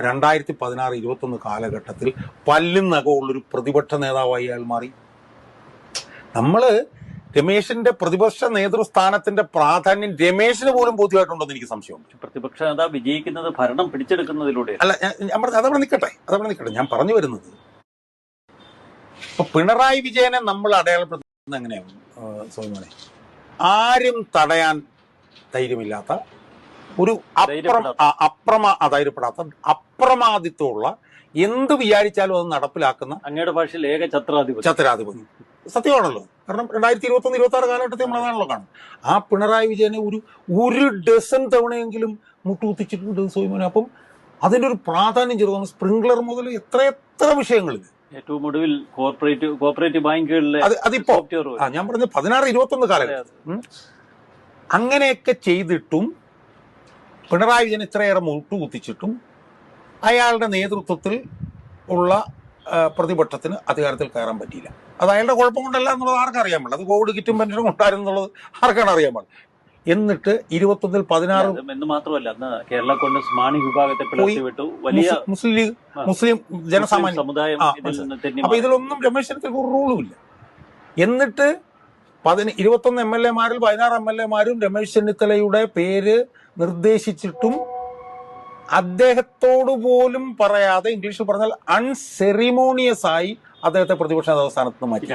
2016-21 കാലഘട്ടത്തിൽ പല്ലും നഖമുള്ളൊരു പ്രതിപക്ഷ നേതാവായി അയാൾ മാറി. നമ്മള് രമേശിന്റെ പ്രതിപക്ഷ നേതൃസ്ഥാനത്തിന്റെ പ്രാധാന്യം രമേശിന് പോലും ബോധ്യമായിട്ടുണ്ടെന്ന് എനിക്ക് സംശയമുണ്ട്. പ്രതിപക്ഷ നേതാവ് വിജയിക്കുന്നത് ഭരണം പിടിച്ചെടുക്കുന്നതിലൂടെ അല്ല, അതവിടെ നിൽക്കട്ടെ. ഞാൻ പറഞ്ഞു വരുന്നത്, ഇപ്പൊ പിണറായി വിജയനെ നമ്മൾ അടയാളപ്പെടുത്തുന്നത് എങ്ങനെയാണ് സോമനെ? ആരും തടയാൻ ധൈര്യമില്ലാത്ത ഒരു ധൈര്യപ്പെടാത്ത അപ്രമാദിത്വമുള്ള, എന്ത് വിചാരിച്ചാലും അത് നടപ്പിലാക്കുന്ന അങ്ങയുടെ ഭാഷയിൽ ഏക ഛത്രാധിപതി. സത്യമാണല്ലോ. കാരണം 2021-26 കാലഘട്ടത്തിൽ നമ്മളതാണല്ലോ കാണും. ആ പിണറായി വിജയനെ ഒരു ഡസൻ തവണയെങ്കിലും മുട്ടുകുത്തിച്ചിട്ടുണ്ട് സോമനെ. അപ്പം അതിന്റെ ഒരു പ്രാധാന്യം ചെറുതാണ്. സ്പ്രിംഗ്ലർ മുതൽ എത്ര വിഷയങ്ങളിൽ, ഏറ്റവും ഒടുവിൽ കോർപ്പറേറ്റീവ് ബാങ്കുകളിലെ അതിപ്പോ ഞാൻ പറഞ്ഞ 16-21 കാലഘട്ടത്തിൽ അങ്ങനെയൊക്കെ ചെയ്തിട്ടും പിണറായി വിജയൻ ഇത്രയേറെ മുട്ടുകുത്തിച്ചിട്ടും അയാളുടെ നേതൃത്വത്തിൽ ഉള്ള പ്രതിപക്ഷത്തിന് അധികാരത്തിൽ കയറാൻ പറ്റിയില്ല. അത് അയാളുടെ കുഴപ്പം കൊണ്ടല്ല എന്നുള്ളത് ആർക്കറിയാൻ പാടില്ല. അത് കോവിഡ് കിറ്റും പെൻഷനും ഉണ്ടായിരുന്നു എന്നുള്ളത് ആർക്കാണ് അറിയാൻ പാടില്ല. എന്നിട്ട് 21-16 എന്ന് മാത്രമല്ല, അന്ന് കേരള കോൺഗ്രസ് മാണി വിഭാഗത്തെ പിളർത്തിവിട്ടു. വലിയ മുസ്ലിം ജനസാമാന്യ സമുദായം. അപ്പൊ ഇതിലൊന്നും രമേശ് ചെന്നിത്തലയ്ക്ക് ഒരു റൂളും ഇല്ല. എന്നിട്ട് 21 MLA-മാരിൽ 16 MLA-മാരും രമേശ് ചെന്നിത്തലയുടെ പേര് നിർദ്ദേശിച്ചിട്ടും അദ്ദേഹത്തോട് പോലും പറയാതെ, ഇംഗ്ലീഷിൽ പറഞ്ഞാൽ അൺസെറിമോണിയസ് ആയി അദ്ദേഹത്തെ പ്രതിപക്ഷ നേതൃസ്ഥാനത്ത് മാറ്റി.